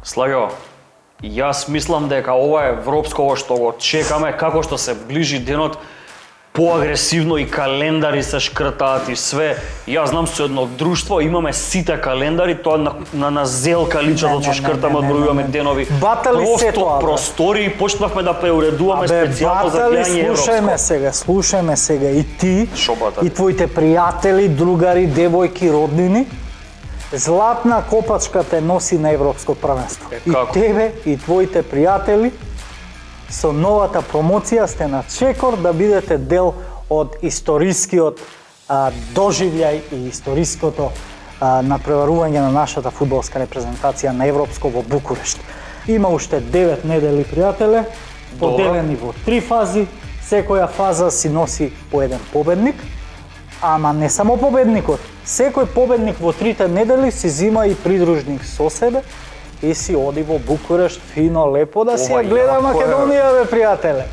Слаго, јас мислам дека ова е европско што го чекаме, како што се ближи денот, поагресивно и календари се шкртаат и све. Јас знам со едно друштво имаме сите календари, тоа на зелка личат што шкртаме, одбројуваме денови. Батали се тоа. Простори и почнавме да преуредуваме специјално за гледање европско. Слушајме сега и ти, Шо батали? и твоите пријатели, другари, девојки, роднини. Златна копачка те носи на европско првенство. И тебе и твоите пријатели со новата промоција сте на чекор да бидете дел од историскиот доживљај и историското напреварување на нашата фудбалска репрезентација на европско во Букурешт. Има уште 9 недели, пријателе, поделени во 3 фази. Секоја фаза си носи по еден победник, ама не само победникот. Секој победник во 3 недели си зима и придружник со себе и си оди во Букурешт фино, лепо да си ја гледа Македонија, бе, пријателе.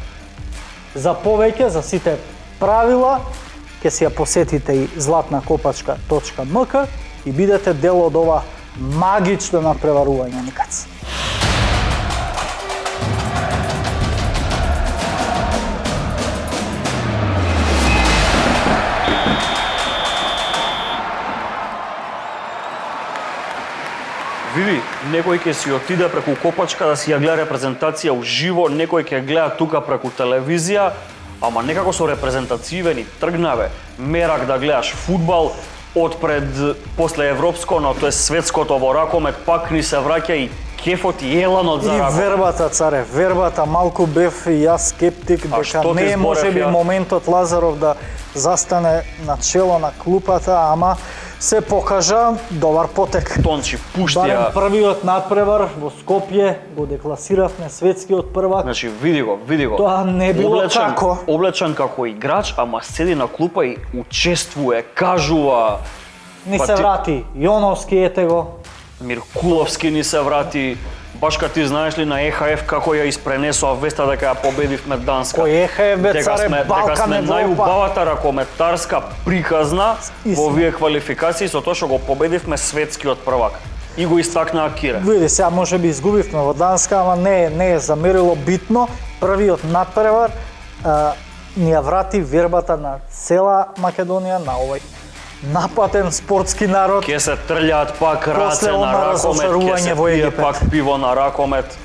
За повеќе, за сите правила, ќе си ја посетите и zlatnakopachka.mk и бидете дел од ова магично напреварување никац. Види, некој ќе си отиде преку копачка да си ја гледа репрезентација уживо, некој ќе гледа тука преку телевизија, ама некако со репрезентативен и тргнаве. Мерак да гледаш фудбал, отпред после европско, но тоа е светското во ракомет, пак ни се враќа и кефот и еланот за ракомет. И вербата, царе, вербата, малку бев и јас скептик дека не е можеби моментот Лазаров да застане на чело на клупата, ама се покажа добар потек. Тончи, пушти ја. Барем првиот надпревар во Скопје го декласиравме светскиот првак. Значи, види го. Тоа не било како. Облечен како играч, ама седи на клупа и учествува, кажува. Ни се врати Јоновски, ете го. Миркуловски ни се врати. Баш кога ти знаеш ли на ЕХФ како ја испренесоа веста дека ја победивме Данска. Кој ЕХФ бе, царе, Балкан, дека сме Европа. најубавата ракометарска приказна во овие квалификации со тоа што го победивме светскиот првак. И го истакнаа Кире. Види, сега можеби изгубивме во Данска, ама не е замерило битно. Првиот надпревар ни ја врати вербата на цела Македонија, на овој напатен спортски народ. Ке се трљаат пак раце на ракомет, ке се пие пак пиво на ракомет.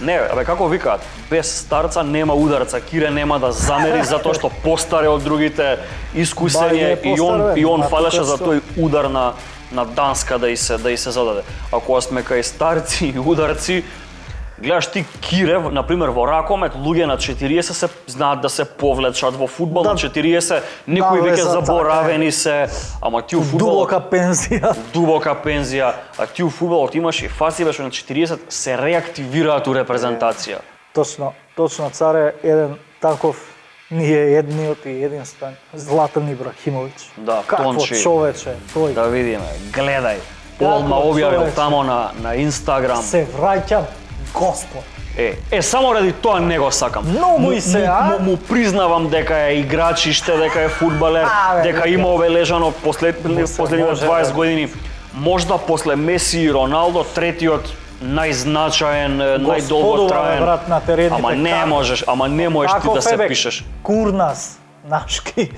Не, бе, како викаат, без старца нема ударца. Кире нема да замери затоа што постаре од другите, искусен е и он фалеше за тој удар на Данска да и се зададе. А кога сме кај старци и ударци, гледаш ти Кире, например, во ракомет, луѓе на 40 се знаат да се повлечат, во фудбал на 40, некои веќе заборавени се, ама ти у фудбалот... Дубока пензија. А ти у фудбалот имаш и фази беше на 40 се реактивираат у репрезентација. Точно, царе, еден таков ни е едниот и единствен Златан Ибрахимовиќ. Да, какво Тончи. Човече, тој. Да видиме, гледај. Олма објавил тамо на Инстаграм. Се враќам Господ. Само ради тоа не го сакам. Многу и се, му признавам дека е играчиште, дека е фудбалер, дека има обележано последниве 20 години. Можда после Меси и Роналдо, третиот најзначаен, најдолго траен. Брат на терените. Ама не можеш ти да се пишеш. Курнас, нашки.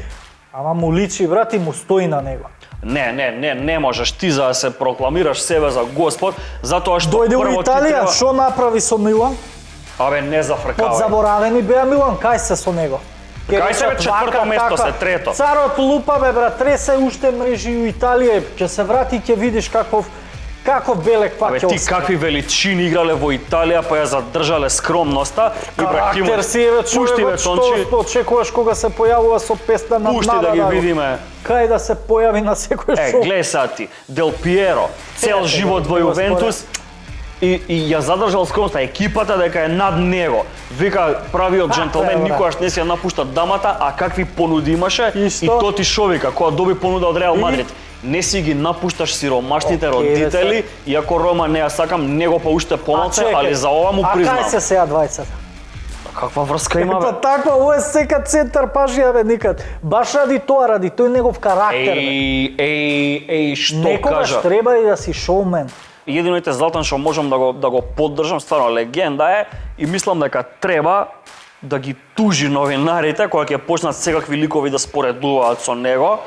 Ама му личи, брат, и му стои на него. Не можеш ти за да се прокламираш себе за Господ, затоа што дојде прво у Италија, што направи со Милан? Абе, не зафркавај. Подзаборавени беа Милан, кај се со него? Кај се бе четврто место се, трето. Царот лупа бе, брат, тресе уште мрежи у Италија, ќе се врати, ќе видиш каков белек пак ќе ти какви величини играле во Италија, па ја задржале скромноста. Карактер си е, човек, што очекуваш кога се појавува со песна на пушти да ги видиме. Кај да се појави на секој шоу. Гледај сега ти, Дел Пиеро, цел живот во Јувентус и ја задржал скромноста, екипата дека е над него. Вика, правиот джентлмен никогаш не си ја напушта дамата, а какви понуди имаше и тоти шовика, која доби понуда од Реал Мадрид. Не си ги напушташ сиромашните родители, иако Рома не ја сакам, него па уште помалце, али за ова му признам. А кај се сега двајцата? Каква врска има, бе? Па таква, ова е сека центар пажија, бе, никад. Баш ради тоа, ради тој негов карактер, бе. Што кажа? Некогаш треба и да си шоумен. единиот Златан што можам да го поддржам, стварно легенда е и мислам дека треба да ги тужи новинарите кога ќе почнат секакви ликови да споредуваат со него.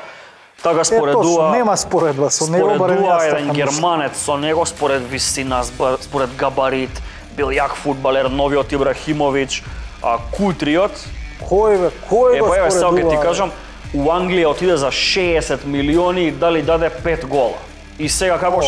Така споредува. Нема споредба со него, барем споредува јас еден така германец со него според висина, според габарит, бил јак фудбалер, новиот Ибрахимовиќ, Кутриот. Кој бе, кој го Па еве сега ќе ти споредува? кажам, у Англија отиде за 60 милиони и дали даде 5 гола. И сега како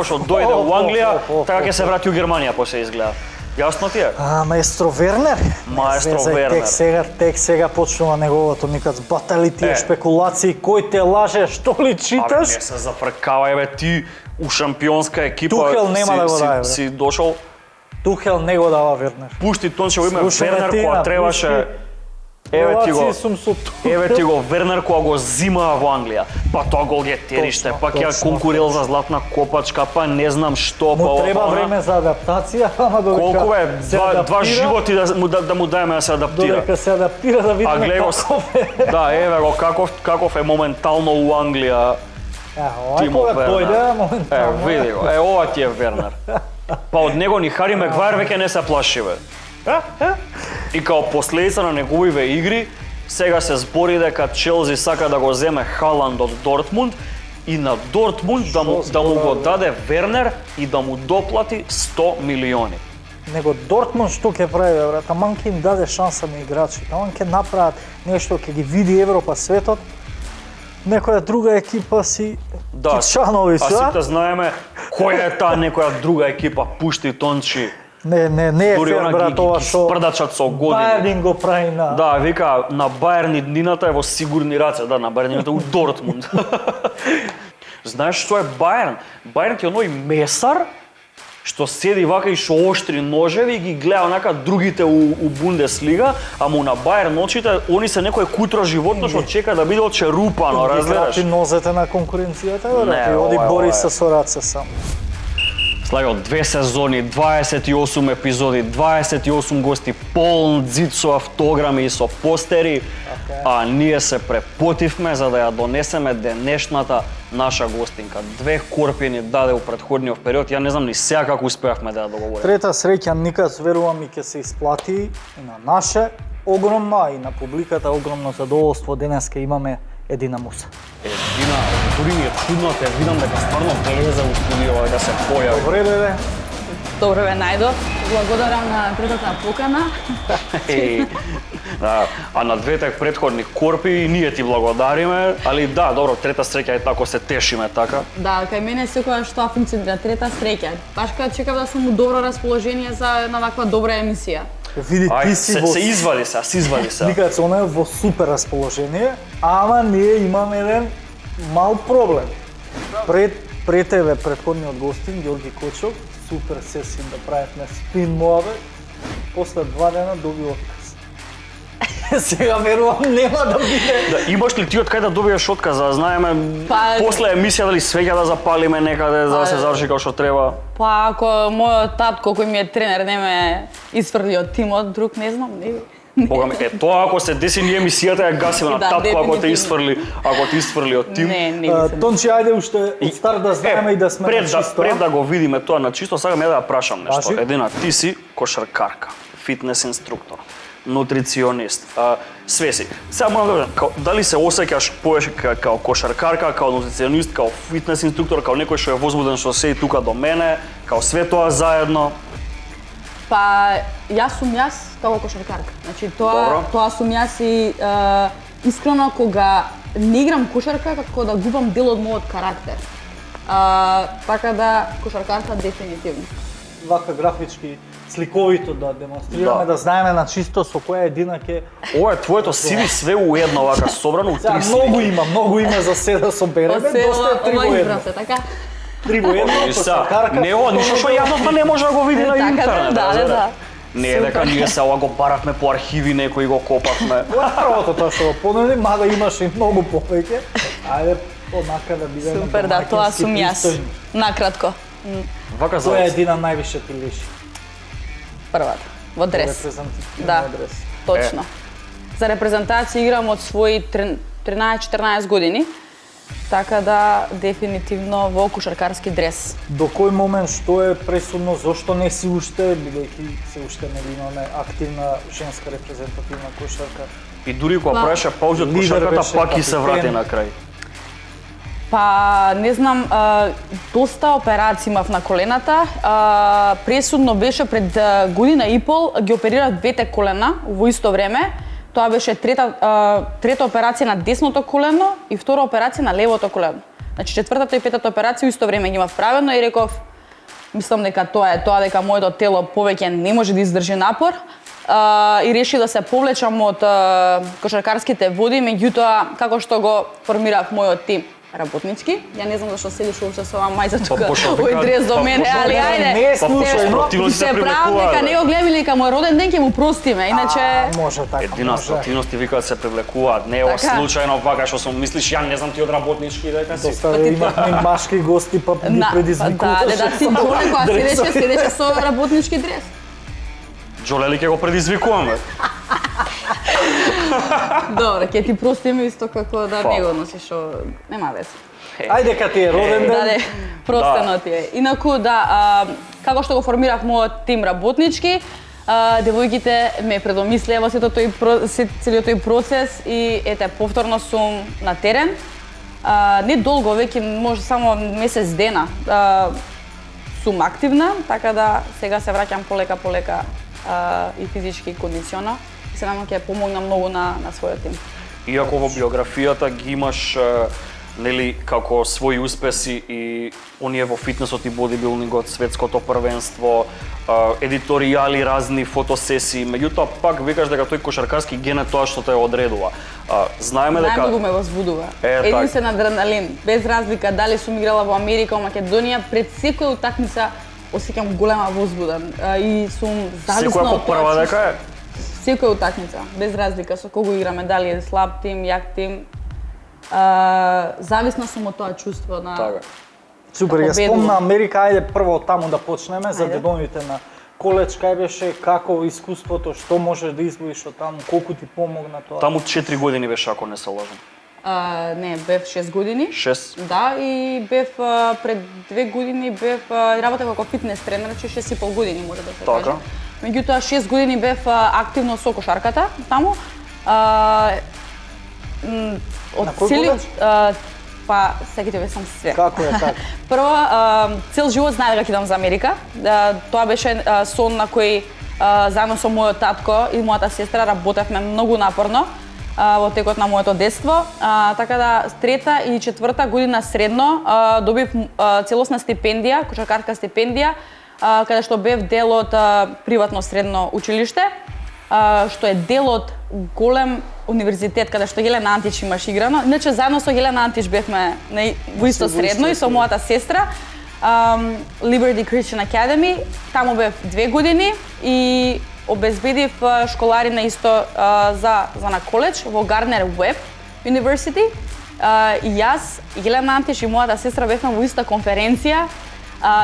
што дојде у Англија, така ќе се врати у Германија после изгледа. Јасно ти е? Маестро Вернер? Маестро Везај, Вернер. Тек сега почнува неговото никад батали тие шпекулации, кој те лаже, што ли Абе, читаш? не се зафркавај бе, ти у шампионска екипа Тухел нема да го даде, бе. си дошол. Тухел не го дава Вернер. Пушти Тонче во име Слушаме Вернер ти, кога требаше. Релации сум со Тухел. Еве ти го Вернер кога го зимаа во Англија. Па тоа гол ги териште, па ќе точно, конкурирал за златна копачка, па не знам што, па Му треба ова, време за адаптација, ама додека Колку е се два адаптира, животи да му даеме да се адаптира. Додека се адаптира да А видиме гледа го, каков е. да, еве го каков е моментално у Англија. Овај Тимо кога Вернер. дојде, моментално. Види го, ова ти е Вернер. Па од него ни Хари Мегвајер веќе не се плаши бе. И као последица на неговиве игри, сега се збори дека Челси сака да го земе Халанд од Дортмунд и на Дортмунд да му го даде Вернер и да му доплати 100 милиони. Него Дортмунд што ќе прави, бе, брат? Аман ќе им даде шанса на играчите. Аман ќе направат нешто, ќе ги види Европа, светот. Некоја друга екипа си Да, Кичанови а се, сите знаеме која е таа некоја друга екипа, пушти Тончи. Не е Дури фер, она брат, ова ги што спрдачат со години. Бајерн го прави на... Да, вика, на Бајерн иднината е во сигурни раце, да, на Бајерн иднината у Дортмунд. Знаеш што е Бајерн? Бајерн ти е оној месар што седи вака и што оштри ножеви и ги гледа онака другите у Бундеслига, ама на Бајерн очите, они се некој кутро животно што чека да биде очерупано, разбираш? Ги крати нозете на конкуренцијата, брат, Не, и оди ова е, бори ова е. се со раце сам. Слагал 2 сезони, 28 епизоди, 28 гости, полн дзид со автограми и со постери, а ние се препотивме за да ја донесеме денешната наша гостинка. 2 корпи ни даде у претходниот период, ја не знам ни сега како успеавме да ја договориме. Трета среќа никад верувам и ќе се исплати и на наше огромно, а и на публиката огромно задоволство. Денеска имаме Едина Муса. Едина, дури ми е чудно, те видам дека стварно влезе у студио и да се појави. Добре, бебе. Добро ве најдов. Благодарам на третата покана. Да, а на двете претходни корпи и ние ти благодариме, али да, добро, трета среќа е тако се тешиме така. Да, кај мене секогаш тоа функционира трета среќа. Баш кога чекав да сум у добро расположение за една ваква добра емисија. Види, Ај, ти си во... се извади се. Никад се она е во супер расположение, ама ние имаме еден мал проблем. Пред тебе претходниот гостин, Ѓорги Кочов, супер сесија да правевме спин муабет, после 2 дена доби отказ. Сега верувам нема да биде. Да, имаш ли ти од кај да добиеш отказ, за да знаеме Па- после емисија дали свеќа да запалиме некаде за да се заврши како што треба? Па ако мојот татко кој ми е тренер не ме isfrли од тимот, друг не знам, не. Бога ми, тоа ако се деси ние емисијата ја гасиме на Да, татко ако те дефинитивно. isfrли од тим. Не мислам. Тонче, ајде уште од старт да знаеме и да сме на чисто. Пред да го видиме тоа на чисто, сакам ја да ја прашам нешто. Кажи. Едина, ти си кошаркарка, фитнес инструктор, нутриционист. Свеси, сега морам да кажам, дали се осеќаш повеќе као кошаркарка, као нутриционист, као фитнес инструктор, као некој што е возбуден што се и тука до мене, као све тоа заедно? Па јас сум како кошаркарка. Значи Добро. тоа сум јас и искрено кога не играм кошарка како да губам дел од мојот карактер. Така да кошаркарка дефинитивно. Вака графички сликовито да демонстрираме, Да. да знаеме на чисто со која едина ќе... Ова е твоето CV све у едно вака собрано у Сега, три слики. многу има за се да собереме, Од се доста е 3 во ова 1. избрав се, така? 3 во 1, кошаркарка... Не, ништо што јавноста не може да го види на Така, интернет. да, разбираш? да. Не е дека ние се ова го баравме по архиви, некои го копавме. Тоа е првото тоа што го понуди, мада имаше и многу повеќе. Ајде, однака да бидеме Супер, да, тоа домаќински сум јас. пристојни. Накратко. Вака за Која едина највише ти лиши? Првата. Во дрес. Репрезентативен Да, дрес. точно. За репрезентација играм од своји 13-14 години. Така да, дефинитивно во кошаркарски дрес. До кој момент што е пресудно, зошто не си уште, бидејќи се уште не имаме активна женска репрезентативна кошарка? И дури кога правеше пауза од Лидер кошарката, беше пак и се врати капитен. на крај. Па, не знам, доста операции имав на колената. Пресудно беше пред година и пол, ги оперирав двете колена во исто време. Тоа беше трета операција на десното колено и втора операција на левото колено. Значи четвртата и петата операција во исто време ги имав правено и реков, мислам дека тоа е тоа, дека моето тело повеќе не може да издржи напор. И реши да се повлечам од кошаркарските води, меѓутоа како што го формирав мојот тим работнички. Ја не знам зашто седиш уопште со ова мајца тука, овој дрес до мене, али ајде. Не слушај, но Се правам дека не го гледам или дека мој роден ден ќе му простиме, иначе може така. Едината активности викаат се привлекуваат, не е Така. случајно вака што сум мислиш ја не знам ти од работнички дека си. Доста имавме машки гости, па ни предизвикуваше. Да, си Джоле кога седеше со работнички дрес. Джоле ќе го предизвикуваме. Добре, ќе ти простиме исто како да не го носиш, нема вeze. Ајде ка ти е роден Да, ден. простено ти е. Инаку да, како што го формирав мојот тим работнички, девојките ме предомислеа во целиот тој процес и ете повторно сум на терен. Не долго, веќе може само месец дена сум активна, така да сега се враќам полека и физички и кондиционо. Се надам ќе помогна многу на својот тим. Иако во биографијата ги имаш нели како своји успеси и оние во фитнесот и бодибилдингот, светското првенство, едиторијали, разни фотосесии, меѓутоа пак викаш дека тој кошаркарски ген е тоа што те одредува. Знаеме дека Најмногу ме возбудува. Е, Единствен адреналин, без разлика дали сум играла во Америка, во Македонија, пред секоја утакмица осеќам голема возбуда и сум зависна секоја од по прва тоа дека е. Секоја утакмица, без разлика со кого играме, дали е слаб тим, јак тим. Зависна сум од тоа чувство на Така. Супер, ја победува. спомна Америка, ајде прво од таму да почнеме, за Ајде. дедоните на коледж, кај беше, како искуството, што можеш да извоиш од таму, колку ти помогна тоа? Таму 4 години беше, ако не се лажам. Не, бев 6 години. 6. Да, и бев пред 2 години бев работев како фитнес тренер, значи 6,5 години може да се Така. каже. Меѓутоа 6 години бев активно со кошарката таму. Од На кој целиот коледж? па сеќавте ве сам све. Како е така? Прво, цел живот знаев дека ќе идам за Америка. Тоа беше сон на кој заедно со мојот татко и мојата сестра работевме многу напорно во текот на моето детство. Така да, трета и четврта година средно добив целосна стипендија, кошаркарска стипендија, каде што бев дел од приватно средно училиште, што е дел од голем универзитет каде што Елена Антич имаш играно. Иначе заедно со Елена Антич бевме во исто средно и со мојата сестра. Liberty Christian Academy, таму бев 2 години и обезбедив школарина исто за на коледж во Gardner Webb University. И јас, Елена Антиш и мојата сестра бевме во иста конференција,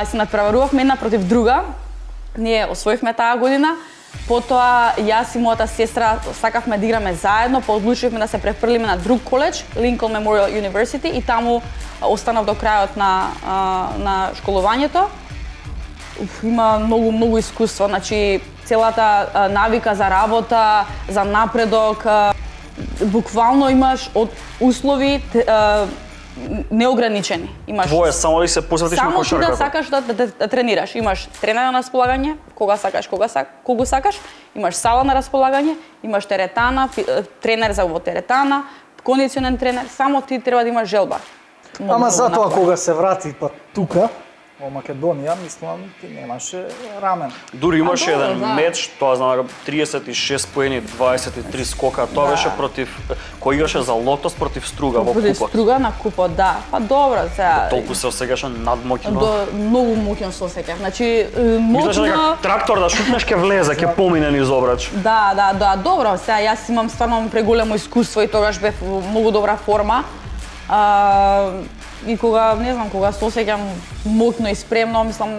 се надпреварувавме една против друга. Ние освоивме таа година. Потоа јас и мојата сестра сакавме да играме заедно, па одлучивме да се префрлиме на друг коледж, Lincoln Memorial University, и таму останав до крајот на школувањето. Има многу искуство, значи целата навика за работа, за напредок, буквално имаш од услови неограничени. Имаш Твое само ли се посветиш на само ти кошарката? да сакаш да тренираш. Имаш тренер на располагање, кога сакаш, кога сакаш. Имаш сала на располагање, имаш теретана, тренер за во теретана, кондиционен тренер, само ти треба да имаш желба. Ама затоа кога се врати па тука, во Македонија, мислам, ти немаше рамен. Дури имаше добро, еден да. меч, тоа знам, 36 поени, 23 скока, тоа Да. беше против, кој играше за Лотос против Струга во Буде купот. струга на купот, да. Па добро, сега. Толку се осеќаше надмоќно. Многу муќно се осеќав. Значи, Мислеше дека моќно. трактор да шутнеш ќе влезе, ќе помине низ обрач. Да, добро. Сега јас имам стварно преголемо искуство и тогаш бев во многу добра форма. И кога, не знам, кога се осеќам моќно и спремно, мислам,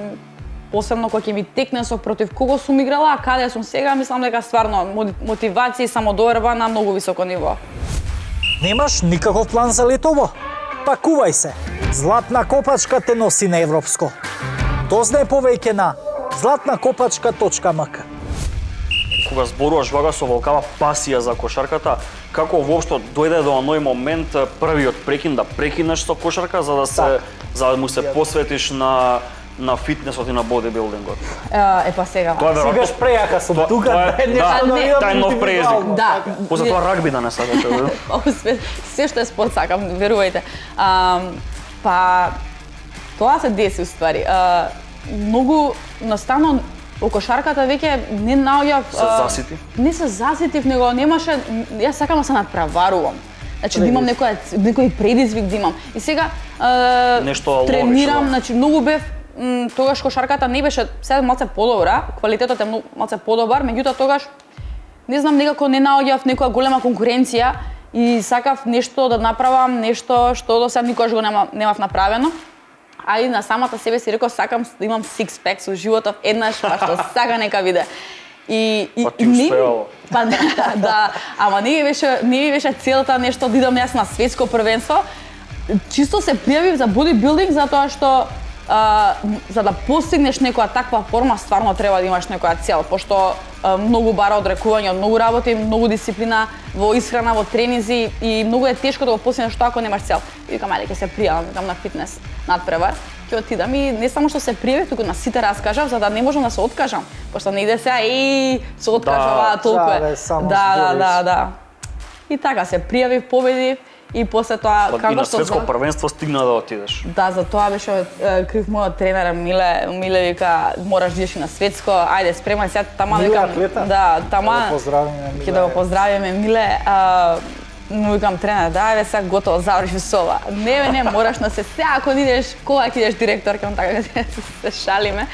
посебно кога ќе ми текне со против кого сум играла, а каде сум сега, мислам дека стварно мотивација и самодоверба на многу високо ниво. Немаш никаков план за летово? Пакувај се. Златна копачка те носи на европско. Дознай повеќе на zlatnakopачка.mk. Кога зборуваш вака со волкава пасија за кошарката, како воопшто дојде до оној момент првиот прекин да прекинеш со кошарка за да му се посветиш на фитнесот и на бодибилдингот? Па сега. Тоа е веројатно Сегаш прејака сум тука, тај нов преезик. Да. После тоа рагби да не сакате, Се што е спорт сакам, верувајте. Па тоа се деси уствари. Многу наставно во кошарката веќе не наоѓав... Се засити? Не се заситив, него немаше... Јас сакам да се надпреварувам. Значи да имам некој предизвик да имам. И сега нешто тренирам, ловиш, значи многу бев тогаш кошарката не беше сега малце подобра, квалитетот е малце подобар, меѓутоа тогаш не знам некако не наоѓав некоја голема конкуренција и сакав нешто да направам, нешто што до сега никогаш го немав направено. А и на самата себе си реков сакам да имам six-pack со животов еднаш, па што сака нека биде. Па ти успеало. Па да, ама не ми беше целта нешто да идам јас на светско првенство. Чисто се пријавив за бодибилдинг затоа што за да постигнеш некоја таква форма, стварно треба да имаш некоја цел, пошто многу бара одрекување од многу работи, многу дисциплина во исхрана, во тренинзи и многу е тешко да го постигнеш тоа ако немаш цел. И викам, ајде ќе се пријавам там на фитнес надпревар, ќе отидам и не само што се пријавив, туку на сите раскажав за да не можам да се откажам, пошто не иде сега се откажава толку е. Да. И така се пријавив, победив. И после тоа како и на светско првенство стигна да отидеш. Да, за тоа беше крив мојот тренер Миле вика мораш да идеш на светско, ајде спремај се тама викам. Да, тама. Ќе да го поздравиме Миле. Му викам тренер, да, еве сега готово заврши со ова. Не, мораш на се сега ако идеш, кога ќе идеш директор, ќе така се шалиме.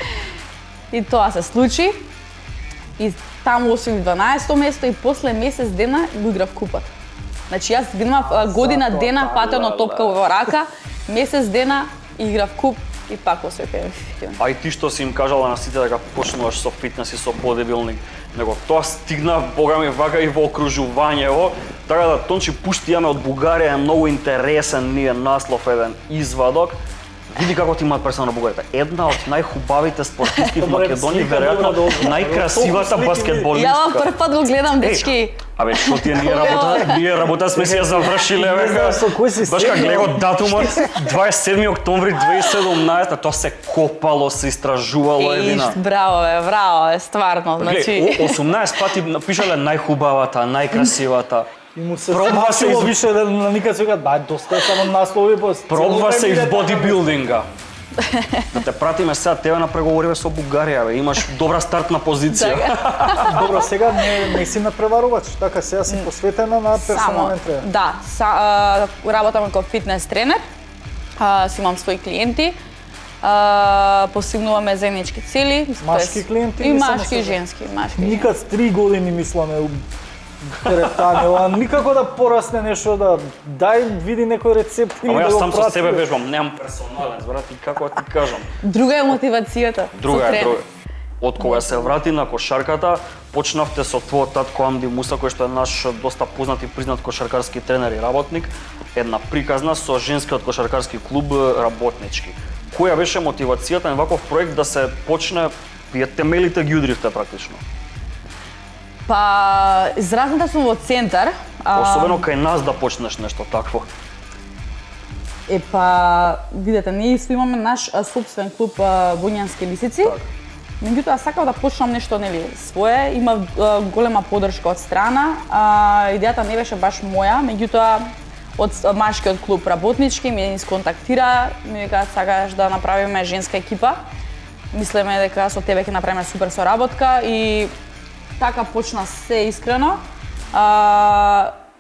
И тоа се случи. И таму освоив 12-то место и после месец дена го играв купот. Значи јас имав година дена патено топка во рака, месец дена играв куп и пак освоив. А и ти што си им кажала на сите дека почнуваш со фитнес и со бодибилдинг, него тоа стигна бога ми вака и во окружувањево, така да Тончи пушти јаме од Бугарија е многу интересен ние наслов еден извадок. Види како ти имаат представа на бугарите. Една од најхубавите спортистки во Македонија, веројатно најкрасивата баскетболистка. Ја прв пат го гледам, дечки. Абе, што ти ние работа сме си ја завршиле, века. Баш как гледам датумот, 27 октомври 2017, тоа се копало, се истражувало едина. Браво, стварно, значи. 18 пати напишале најхубавата, најкрасивата. И му се смачило више да никад се кажат, доста е само наслови, пробва се и в бодибилдинга. Да те пратиме сега тебе на преговориве со Бугарија, бе, имаш добра стартна позиција. Добро, сега не си надпреварувач, така сега си посветена на персонален тренер. Да, работам како фитнес тренер, си имам своји клиенти, постигнуваме заеднички цели. Машки клиенти? И машки и женски. Никад 3 години мисламе Ова никако да порасне нешто, да дај види некој рецепт или да го прати. Ама јас сам со себе вежбам, немам персонален, збрати, како ти кажам. Друга е мотивацијата. Друга. Од кога се врати на кошарката, почнавте со твојот татко Амди Муса, кој што е наш доста познат и признат кошаркарски тренер и работник, една приказна со женскиот кошаркарски клуб Работнички. Која беше мотивацијата на ваков проект да се почне, вие темелите ги удривте практично? Па, изразната сум во центар. Особено кај нас да почнеш нешто такво. Па, видете, ние имаме наш собствен клуб Воњански лисици. Меѓутоа, сакав да почнам нешто свое, има голема поддршка од страна. Идејата не беше баш моја, меѓутоа од машкиот клуб Работнички ми исконтактира, ми вика сакаш да направиме женска екипа. Мислеме дека со тебе ќе направиме супер соработка и така почна се искрено.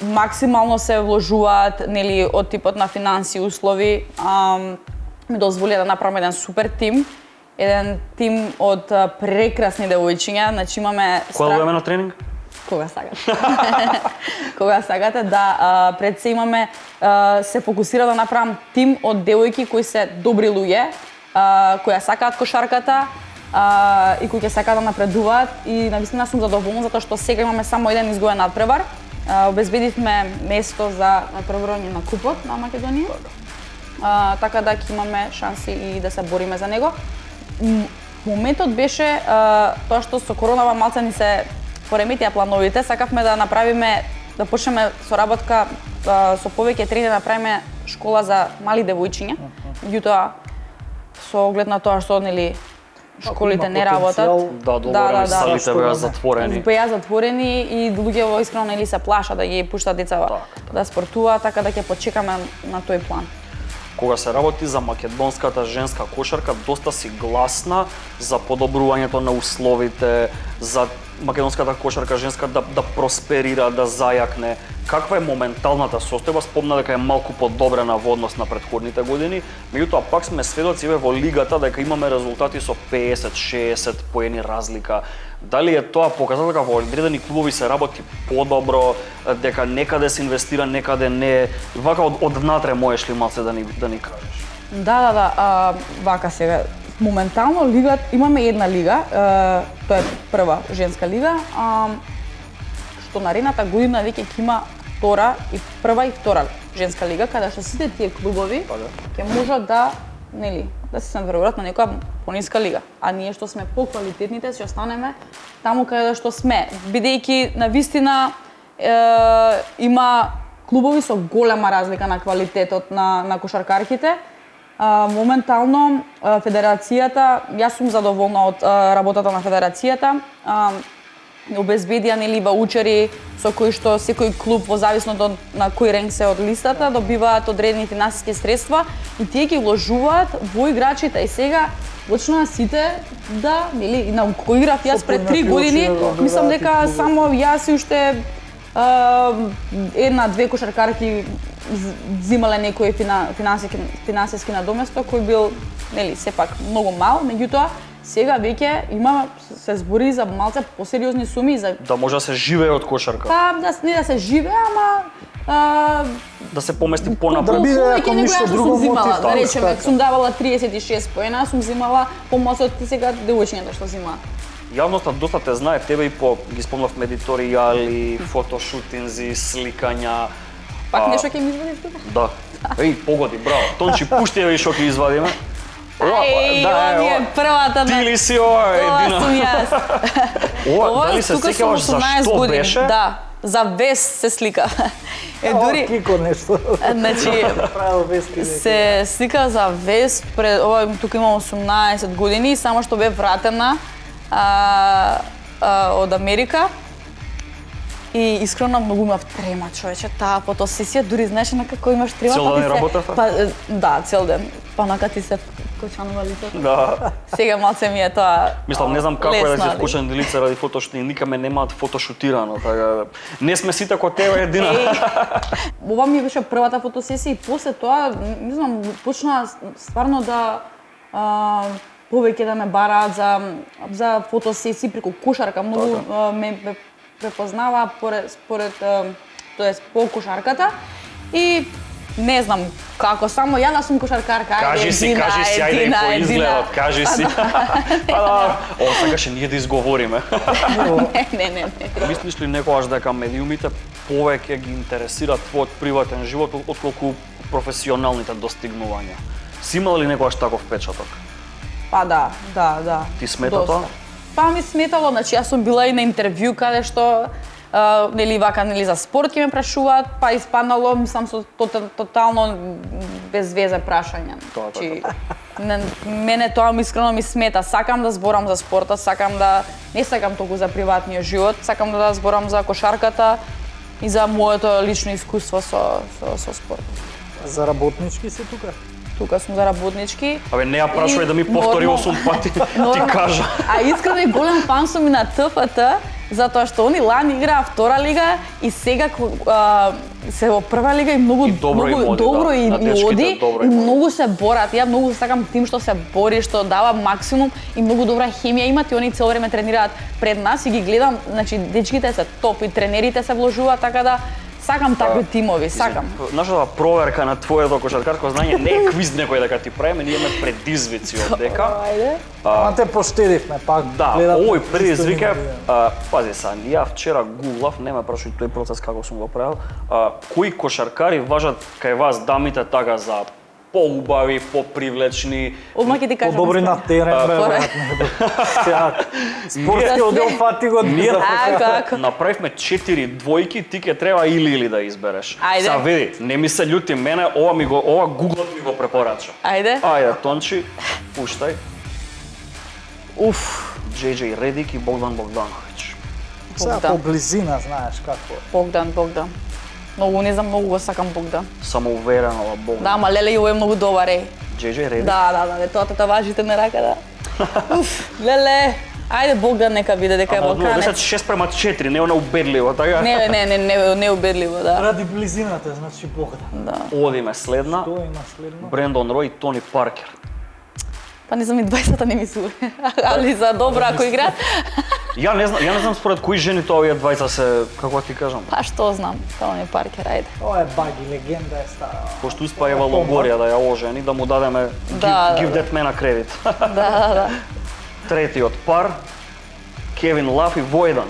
Максимално се вложуваат од типот на финанси услови. Ми дозволи да направиме еден супер тим. Еден тим од прекрасни девојчиња. Значи имаме Која време на тренинг? Кога сакате. Кога сакате, да. Пред се имаме, се фокусира да направам тим од девојки кои се добри луѓе, кои сакаат кошарката, и кои ќе сакаат да напредуваат и навистина сум задоволна затоа што сега имаме само еден изгоен надпревар. Обезбедивме место за надпреварување на купот на Македонија. така да ќе имаме шанси и да се бориме за него. Моментот беше тоа што со коронава малце ни се пореметија плановите, сакавме да направиме, да почнеме соработка со повеќе тренери да направиме школа за мали девојчиња. Меѓутоа со оглед на тоа што нели школите не работат. Да, договорно салите беа затворени. Беа затворени и луѓето искрено нели се плаша да ги пуштат деца да спортуваат, така да ќе почекаме на тој план. Кога се работи за македонската женска кошарка, доста си гласна за подобрувањето на условите, за македонската кошарка женска да просперира, да зајакне. Каква е моменталната состојба? Спомна дека е малку подобрена во однос на претходните години, меѓутоа пак сме сведоци во лигата дека имаме резултати со 50-60 поени разлика. Дали е тоа показател дека во одредени клубови се работи подобро, дека некаде се инвестира, некаде не? Вака од внатре можеш ли малце да ни кажеш? Да, вака сега. Моментално имаме една лига, тоа е прва женска лига, што наредната година веќе ќе има прва и втора женска лига, каде што сите тие клубови ќе можат да се надврват на некоја пониска лига. А ние што сме поквалитетните ќе останеме таму каде што сме, бидејќи навистина има клубови со голема разлика на квалитетот на кошаркарките. Моментално федерацијата, јас сум задоволна од работата на федерацијата. Обезбедија нели ваучери со кои што секој клуб во зависност на кој ренк се од листата добиваат одредени финансиски средства и тие ги вложуваат во играчите. И сега почнаа сите да нели и на кој играв јас пред 3 години, мислам дека само јас и уште една-две кошаркарки взимале некој финансиски надоместок кој бил нели сепак многу мал, меѓутоа сега веќе се збори за малце посериозни суми за да може да се живее од кошарка. Па не да се живее, ама да се помести понапред. Да биде ако ништо друго мотив. Да речеме, сум давала 36 поена, сум взимала помалку од сега девојчињата што взимаат. Јавноста доста те знае тебе и по ги спомнавме едиторијали, фотошутинзи, сликања. Пак нешто ќе ми извадиш тука? Да. Погоди, браво. Тончи, пушти ја што ќе извадиме. Ова ми е првата. Ти ли си ова едина? Ова сум јас. Ова, дали се сеќаваш за што беше? Да, за вест се слика. Дури Кико нешто. Значи, се слика за вест пред ова тука имам 18 години, само што бе вратена од Америка. И искрено многу имав трема, човече, таа фотосесија, дури знаеш на како имаш трема, цел ден работев? Да, цел ден. Па нака ти се вкочанува лицето. Да. Сега малце ми е тоа. Мислам, не знам како е да се вкочани лице ради фотошутинг, никаме немаат фотошутирано, така не сме сите како тебе едина. Ова ми беше првата фотосесија и после тоа, не знам, почна стварно да повеќе да ме бараат за фотосесии преку кошарка, многу ме препознава според по кошарката и не знам како, само ја да сум кошаркарка. Кажи си, ајде по изгледот, кажи си. Сакаше ние да изговориме. Не. Мислиш ли некогаш дека медиумите повеќе ги интересира твојот приватен живот отколку професионалните достигнувања? Си имала ли некогаш таков впечаток? Па да. Ти смета тоа? Па ми сметало, значи јас сум била и на интервју каде што нели вака нели за спорт ќе ме прашуваат, па испаднало мислам со тотално без везе прашања. Значи мене тоа искрено ми смета. Сакам да зборам за спортот, не сакам толку за приватниот живот, сакам да зборам за кошарката и за моето лично искуство со спорт. За работнички си тука? Тука сум за работнички. Абе, не ја прашувај да ми повтори 8 пати, ти кажа. А искрено и голем фан сум и на ТФТ, затоа што они лани играа втора лига и сега се во прва лига и многу добро и оди и многу се борат. Ја многу сакам тим што се бори, што дава максимум и многу добра хемија имат и они цело време тренираат пред нас и ги гледам, значи дечките се топ и тренерите се вложуваат, така да сакам такви тимови, сакам. Нашата проверка на твоето кошаркарско знаење не е квиз некој дека ти правиме, ние имаме предизвици од дека. Ама те поштедивме пак. Да, овој предизвик е, пази са, ја вчера гуглав, не ме прашувај тој процес како сум го правил, кои кошаркари важат кај вас дамите така за поубави, попривлечни. Одма ќе ти кажам. По-добри на терен, бе, спортски одел фати го Ние Ако. направивме 4 двојки, ти ќе треба или да избереш. Ајде. Са види, не ми се љути мене, ова Google ми го препорача. Ајде. Ајде, Тончи, пуштај. Уф. JJ Редик и Богдан Богдановиќ. Сега Богдан. по близина, знаеш како. Богдан. Многу не знам, многу го сакам Богдан. Самоуверено Богдан. Да, ама леле јој е многу добар, еј. JJ Редик. Да, тоа татаважите на раката. Уф, леле. Ајде Богдан нека биде дека е Ама Балканец. 6:4, не е она убедливо, така? Не убедливо, да. Ради близината, значи Богдан. Одиме следна. Тоа има следно. Брендон Рој и Тони Паркер. Па не знам и 20-та не ми се. Али за добро ако играат. Ја не знам според кои жени тоа овие двајца се, како ти кажам. Па што знам, Тони Паркер, ајде. Тоа е баги, легенда е стара. Пошто успа Ева Лонгорија да ја ожени, да му дадеме give that man a credit. Да. Третиот пар, Кевин Лав и Војдан.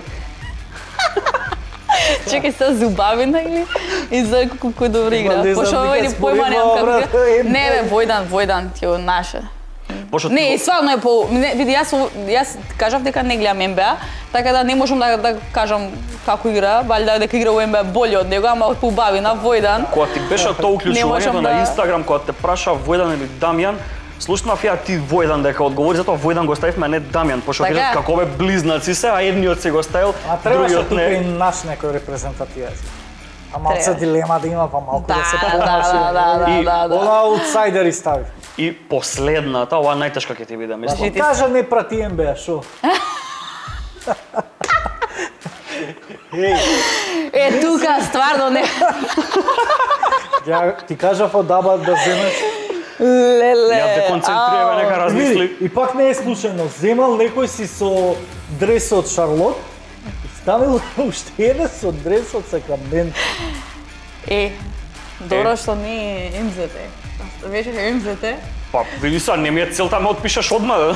Чекај се Зубавина или и за кој добро игра. не знам, Пошто овој ни вика, појма зборува, немам како брат, игра. Не бе, Војдан ти е наше. Пошто Не, стварно е по... Види, јас кажав дека не гледам НБА, така да не можам да кажам како игра, валјда дека игра во НБА болje од него, ама по Бавина, Војдан. Кога ти беше тоа уклучувањето можам на да- Инстаграм, кога те праша Војдан или Дамјан, слушнав ја ти Војдан дека одговори, затоа Војдан го ставивме, а не Дамјан, пошто Така кажат е. како бе близнаци се, а едниот се го ставил, А требаше другиот тука и не. наш некој репрезентативец. А малце Треба. дилема да има, па малку да се Да, понаши. да. Она аутсайдери стави. И последната, ова најтешка ќе ти биде, мислам. Кажи. Кажа не прати НБА, шо? Еј, Тука стварно не. ја ти кажав одаба да земеш. Леле. Ја те концентрираме, нека размисли. Види, и пак не е случајно. Земал некој си со дресот Шарлот, и ставил уште еден со дресот Сакраменто. Добро што не е МЗТ. Беше МЗТ. Па, види са, не ми е целта ме отпишеш одма.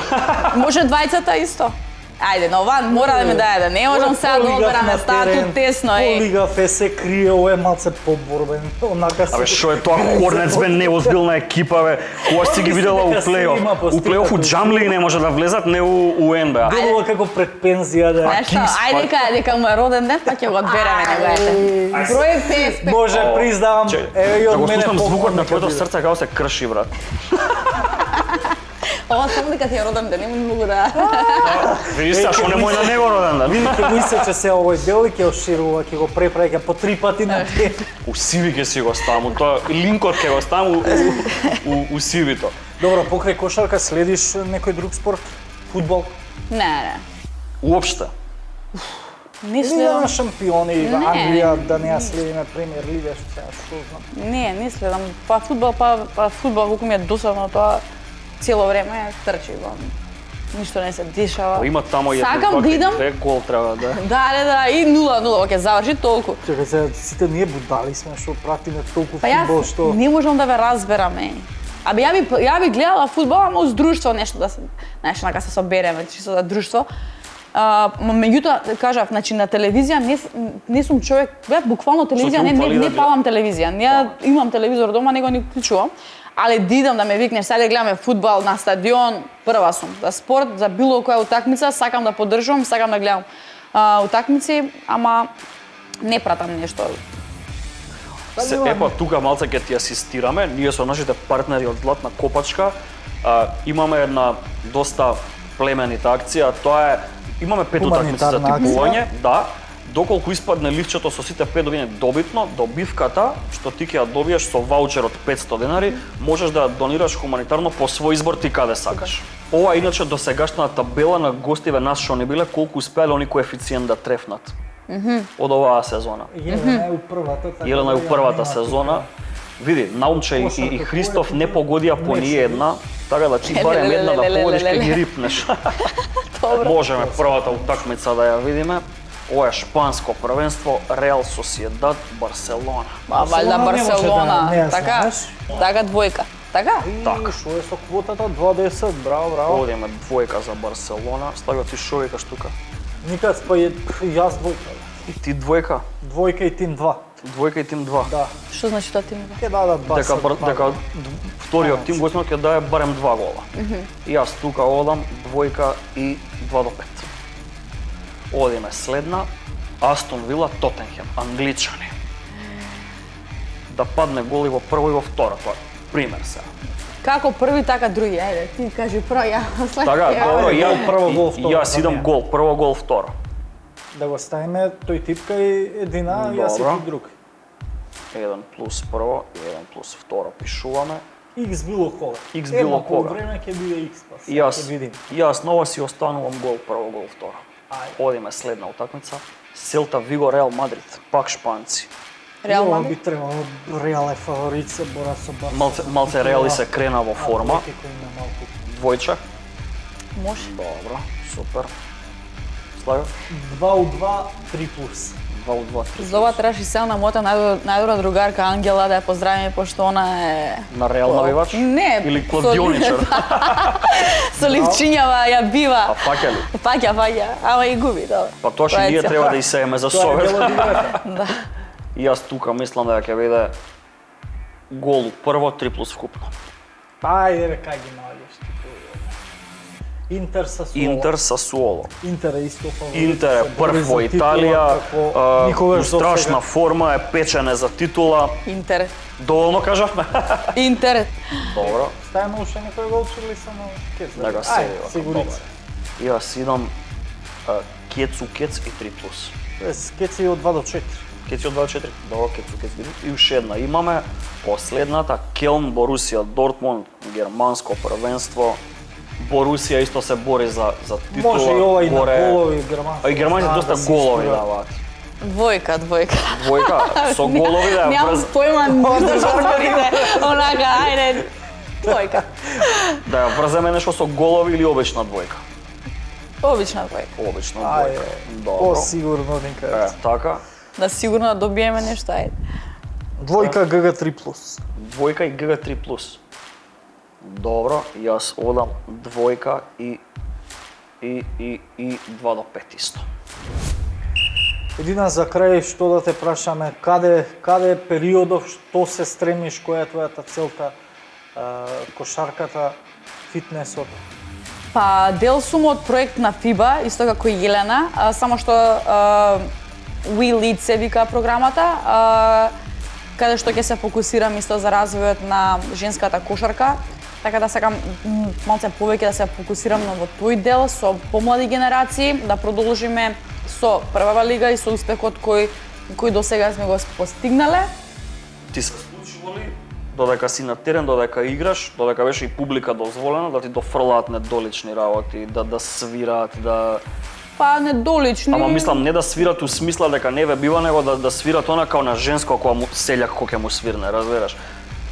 Може двајцата исто. Ајде, но ван мора да ми даде. Не можам сега да одбераме, става тут тесно. Полигав е, се крие, ово е малце поборбен. Онака се... Абе, шо е тоа Хорнец, бе, неозбилна екипа, бе. Кога си ги видела у плейоф? У плейоф у Джамли не може да влезат, не у НБА. Делува како пред пензија, да. Знаеш што, ајде дека му е роден ден, па ќе го одбереме него, ете. Број 5. Може, признавам, еве и Да од го мене слушам звукот поклон на нека твоето биде. срце како се крши, брат. Ова само дека ти е роден ден, нема многу да... Види се, шо не мој на него роден ден. Видите го исече се овој дел и ќе оширува, ќе го препраќа по 3 пати на ден. У сиви ќе си го ставам, тоа линкот ќе го ставам у сивито. Добро, покрај кошарка следиш некој друг спорт? Фудбал? Не. Уопште. Не Лига следам. на шампиони, Не. Англија, да не ја следиме премиер лига, што знам. Не следам. Па фудбал колку ми е досадно тоа цело време трчи го. Ништо не се дешава. Има тамо и Сакам да идам. 2 гол треба да. Да, и 0-0 ќе заврши толку. Чекај се, сите ние будали сме што пратиме толку Па фудбал јас што... не можам да ве разберам, Абе ја би гледала фудбал, ама уз друштво нешто да се, знаеш, нака се собереме, чисто за друштво. Меѓутоа, кажав, значи на телевизија не сум човек, буквално телевизија, те упали да не палам телевизија. Не имам телевизор дома, него не уклучувам. Але да идам да ме викнеш, сега да гледаме фудбал на стадион, прва сум. За спорт, за било која утакмица, сакам да поддржувам, сакам да гледам утакмици, ама не пратам нешто. Епа, тука малце ќе ти асистираме. Ние со нашите партнери од Златна копачка имаме една доста племенита акција. Тоа е, имаме 5 утакмици за Хуманитарна типување, да. Доколку испадне ливчето со сите 5 добине добитно, добивката што ти ќе ја добиеш со ваучер од 500 денари, можеш да ја донираш хуманитарно по свој избор ти каде сакаш. Ова е иначе досегашната табела на гостиве нас што не биле колку успеале они коефициент да трефнат. Од оваа сезона. Елена е у првата, така Елена е да у ја првата нема сезона. Види, Наумче и Христоф не погодија по Мечи. ни една, така да ти барем една да погодиш ке ги рипнеш. Можеме првата утакмица да ја видиме. Ова е шпанско првенство, Реал Сосиедад, Барселона. Ба, валјда Барселона не може да Барселона, не ја така, знаеш. така двојка. Така? Така. Шо е со квотата 20, браво. Одиме двојка за Барселона. Ставио ти шо викаш тука? Никад па јас двојка. И ти двојка? Двојка и тим 2. двојка и тим 2. Да. Што значи тоа тим? Ќе дадат басот. Дека вториот тим Госман ќе дае барем 2 гола. Јас тука одам двојка и 2 до 5. Одиме следна Астон Вила Тотенхем, англичани. Да падне гол и во прво и во второ, тоа пример се. Како први, така други. Ајде, ти кажи прво, ја след. Така, добро, прво гол, второ, јас идам гол, прво гол, второ. Да го ставиме тој типка и едина, јас и Добро. ти друг. 1 плюс прво, 1 плюс второ пишуваме. X било кога. X било кога. Едно време ќе биде X, па сега Јас, ќе видим. јас нова си останувам гол, прво гол, второ. Ајде. Одиме следна утакмица. Селта Виго Реал Мадрид, пак шпанци. Реал Ова Мадрид? би требало, Реал е фаворит, се бора со Барса. Малце Реали се крена во форма. Атлетико има малку. Двојчак. Може. Добро, супер. Слага? 2 у 2, 3 плюс. 2 у 2, 3. За ова требаше сега на мојата најдобра другарка Ангела да ја поздравиме, пошто она е... На Реал навивач? Не. Или кладионичар? Со ливчињава ја бива. А фаќа ли? Фаќа, ама и губи, добро. Па тоа што Тоа е ние цел. треба да исееме за Тоа е совет. дело играта. Да. Јас тука мислам да ќе биде гол прво 3 плюс вкупно. Ајде бе, кај ги наоѓаш ти тој. Интер са Суола. Интер Сасуоло. Интер е исто фаворит. Интер е се бори прв за во титула, Италија, како никогаш у до страшна сега. форма е, печене за титула. Интер. Доволно кажавме? Интер. Добро, Стајано уште некој гол чули само кец. да го Ајде, се. сигурица. Јас идам кецу кец и 3 плюс. Тоест, кеци од 2 до 4. Кеци од 24, добро, кецу кец видим. И уште една имаме, последната, Келн, Борусија, Дортмунд, германско првенство. Борусија исто се бори за титула. Може и ова и на горе. голови германски. А и германците знаат доста се голови искруваат. даваат. Двојка. Двојка, со голови да ја Нямам брз... појма ништо што зборите. Онака, ајде. Двојка. Да ја врземе нешто со голови или обична двојка? Обична двојка. Обична Ајде, двојка. Добро. по-сигурно Е, нека. така. Да сигурно да добиеме нешто, ајде. Двојка ГГ 3+. Двојка и ГГ 3+. Добро, јас одам двојка и 2 до 5 исто. Едина за крај што да те прашаме, каде е периодов, што се стремиш, која е твојата целта, кошарката, фитнесот? Па, дел сум од проект на ФИБА, исто како и Елена, само што We Lead се вика програмата, каде што ќе се фокусирам исто за развојот на женската кошарка, така да сакам малце повеќе да се фокусирам во тој дел со помлади генерации, да продолжиме со првава лига и со успехот кој до сега сме го постигнале. Ти се случило ли додека си на терен, додека играш, додека беше и публика дозволена да ти дофрлаат недолични работи, да свираат, да... Па недолични. Ама мислам не да свират у смисла дека не ве бива, него да свират она као на женско кога му селјак кој ќе му свирне, разбираш?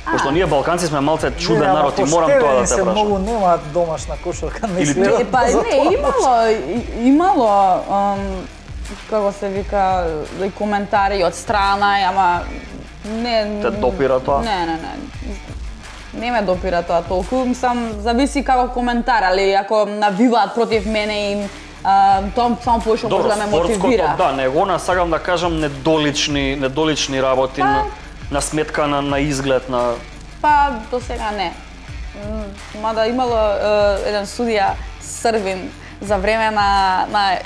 Пошто ние балканци сме малце чуден народ и морам тоа да те се многу прашам. немаат домашна кошарка, не Или следат Па за не, тоа. имало како се вика, коментари од страна, ама не... Те допира тоа? Не. Не ме допира тоа толку, мислам, зависи како коментар, али ако навиваат против мене и тоа само повеќе може да ме мотивира. Да, него сакам да кажам недолични работи на сметка на изглед на... Па, до сега не. Мада имало еден судија Срвин за време на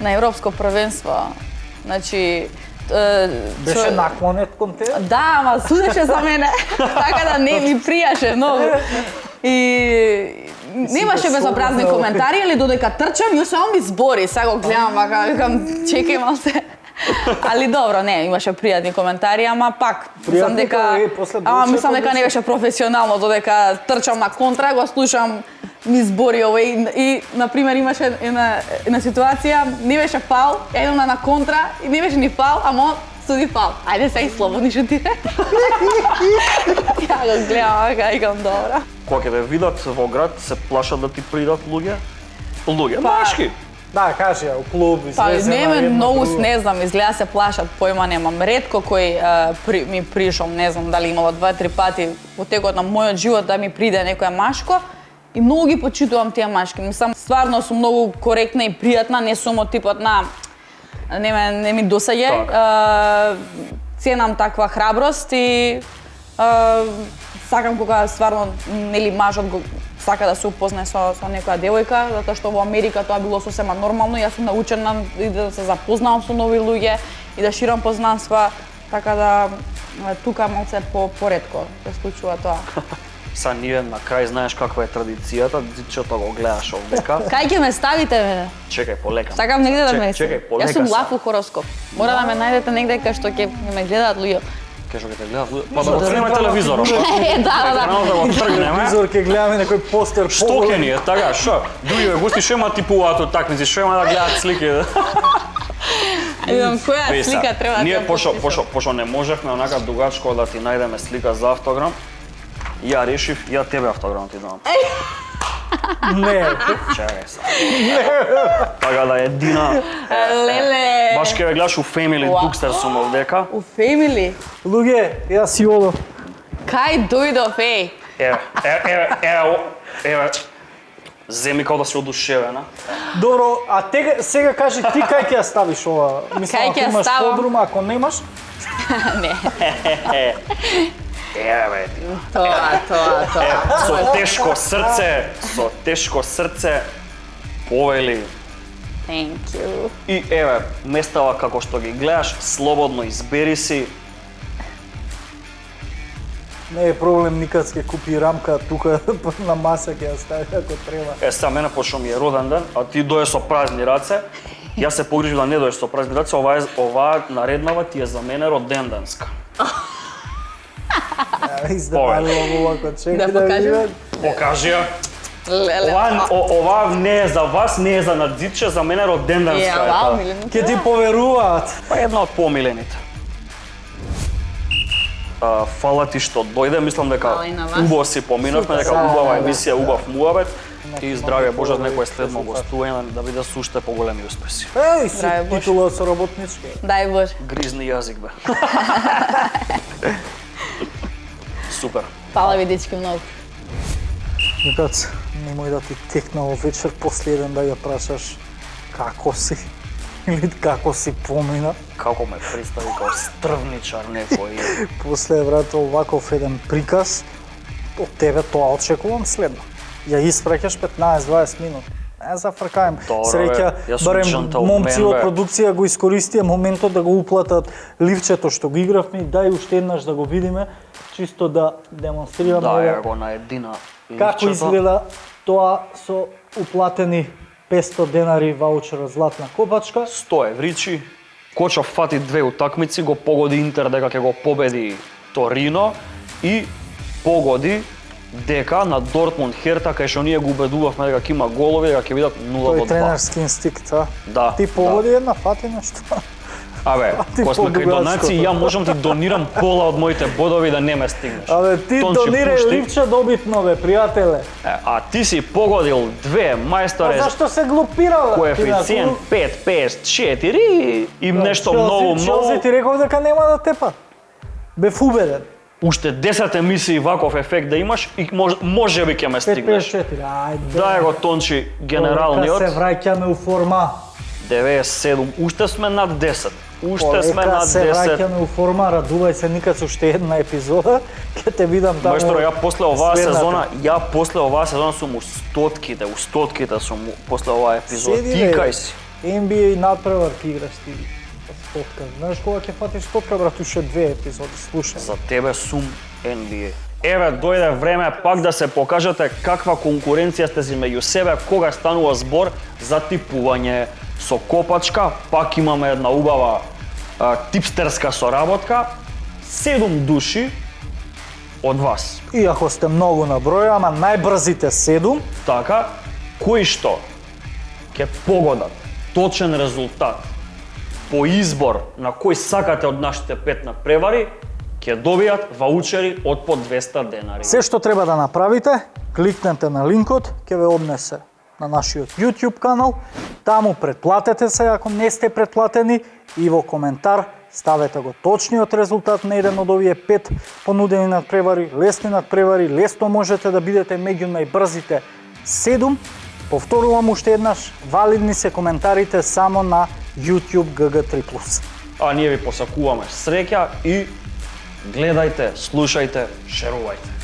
европско првенство. Значи, Беше наклонет кон тебе? да, ама судеше за мене, така да не ми пријаше многу. И немаше безобразни коментари, али додека трчам, јас само ми збори, сега го гледам, вака, викам, чекај малце. Али добро, не, имаше пријатни коментари, ама пак, мислам дека не беше професионално, додека трчам на контра, го слушам ми збори овој и на пример имаше една ситуација, не беше фаул, едно на контра и не беше ни фаул, ама суди фаул. Ајде сега и слободни шутире. Ја го гледам, вака, викам добро. Кога ќе те видат во град, се плашат да ти придат луѓе? Луѓе, машки. Да, кажи ја, у клуб, Па излезе не на ме едно многу, друго. не знам, изгледа се плашат, појма немам. Ретко кој ми пришол, не знам дали имало 2-3 пати во текот на мојот живот да ми приде некоја машко. И многу ги почитувам тие машки. Мислам, стварно сум многу коректна и пријатна, не сум од типот на не ми досаѓа. Ценам таква храброст и сакам кога стварно нели мажот го сака да се упознае со некоја девојка, затоа што во Америка тоа било сосема нормално. Јас сум научена и да се запознавам со нови луѓе и да ширам познанства, така да тука малце поретко се случува тоа. Са ние на крај знаеш каква е традицијата, зичето го гледаш овдека. Кај ќе ме ставите, бе? Чекај, полека. Сакам негде да ме. Чекај, полека. Јас сум лаф у хороскоп. Мора да ме најдете негде кај што ќе ме гледаат луѓе. Кај што ќе те гледаат луѓе? Па да го тргнеме телевизорот. Да. Да го тргнеме. Телевизор ќе гледаме некој постер. Што ќе ни е така, што? Другите гости што има типуваат од такмици, што има да гледаат слики. Видам која слика треба да. Ние пошто не можевме онака дугачко да ти најдеме слика за автограм. Ја решив, ја тебе автограм ти дам. Не. Чекај се. Така да е Дина. Леле. Баш ке ве гледаш у Family Дукстер сум овдека. У Family. Луѓе, јас си одов. Кај дојдов, еј? Еве. Земи као да си одушевена. Добро, а сега кажи ти кај ќе ја ставиш ова? Мислам, Кај ако ќе ја имаш ставам? подрум, ако немаш, Не. Еве. Тоа. Со тешко срце, повели. Thank you. И еве, местава како што ги гледаш, слободно избери си. не е проблем, никад ќе купи рамка тука на маса ќе ја стави ако треба. Сега мене пошто ми е роден ден, а ти дојдеш со празни раце. Јас се погрижив да не дојдеш со празни раце, оваа нареднава ти е за мене роденденска. Издавалувам овако, чекай Да да покажем? видам. Покажи ја. Леле. Ова не е за вас, не е за надзиче, за мене роденденска е Ја, вау, таа. милено. Ќе ти поверуваат. Па една од помилените. Фала ти што дојде, мислам дека Фала и на вас. убаво си поминавме, дека Супер, убава да. емисија, убав муабет и здравје Боже од некој следно гостување да биде со уште поголеми успеси. Еј, си Здраве, Боже. титула со работнички. Дај Боже. Гризни јазик бе. Супер. Фала ви, дечки, многу. Никац, немој да ти текна во вечер после еден да ја прашаш како си или како си помина. Како ме представи као стрвничар некој. После брато оваков еден приказ од тебе тоа очекувам следно. Ја испраќаш 15-20 минути. Не зафркаjem. Добро, Среќа бе, јас сум барем джентълмен, момци од бе. продукција го искористија моментот да го уплатат ливчето што го игравме и дај уште еднаш да го видиме, чисто да демонстрираме Да, ја ова. го на едина Како ливчето. изгледа тоа со уплатени 500 денари ваучер од златна копачка. 100 евричи. Кочов фати две утакмици, го погоди Интер дека ќе го победи Торино и погоди дека на Дортмунд Херта, кај што ние го убедувавме дека ќе има голови, дека ќе бидат 0 Тој до 2. тренерски инстинкт, а? Да, Ти погоди една, фати нешто. Абе, ти кога сме кај по-дугачко. донации, ја можам ти донирам пола од моите бодови да не ме стигнеш. Абе, ти Тонче донирај пушти. ливче добитно, бе, пријателе. А ти си погодил две, А мајсторе, зашто се глупирала? коефициент 5, 5, 4 и нешто многу, Челси ти реков дека нема да тепа. Бев убеден. уште 10 емисии ваков ефект да имаш и може би ќе ме стигнеш. 5-5-4, ајде. Дај го Тончи Дека генералниот. се враќаме у форма. 97, уште сме над 10. Уште сме Полека над се 10. враќаме у форма, радувај се никад со уште една епизода, ќе те видам таму. Мајсторо, ја после оваа следната. сезона сум у стотките сум после оваа епизода. Седи, Ти бе. кај си? NBA надпревар ти играш ти. Стотка. Знаеш кога ќе фатиш стотка, брат, уште 2 епизоди, слушај. За тебе сум NBA. Еве, дојде време пак да се покажете каква конкуренција сте си меѓу себе кога станува збор за типување со копачка. Пак имаме една убава типстерска соработка. 7 души од вас. Иако сте многу на број, ама најбрзите 7, Така, кои што ќе погодат точен резултат по избор на кој сакате од нашите 5 надпревари, ќе добијат ваучери од по 200 денари. се што треба да направите, кликнете на линкот, ќе ве однесе на нашиот YouTube канал, таму претплатете се ако не сте претплатени и во коментар ставете го точниот резултат на еден од овие 5 понудени надпревари, лесни надпревари, лесно можете да бидете меѓу најбрзите 7. Повторувам уште еднаш, валидни се коментарите само на YouTube GG3+. А ние ви посакуваме среќа и гледајте, слушајте, шерувајте.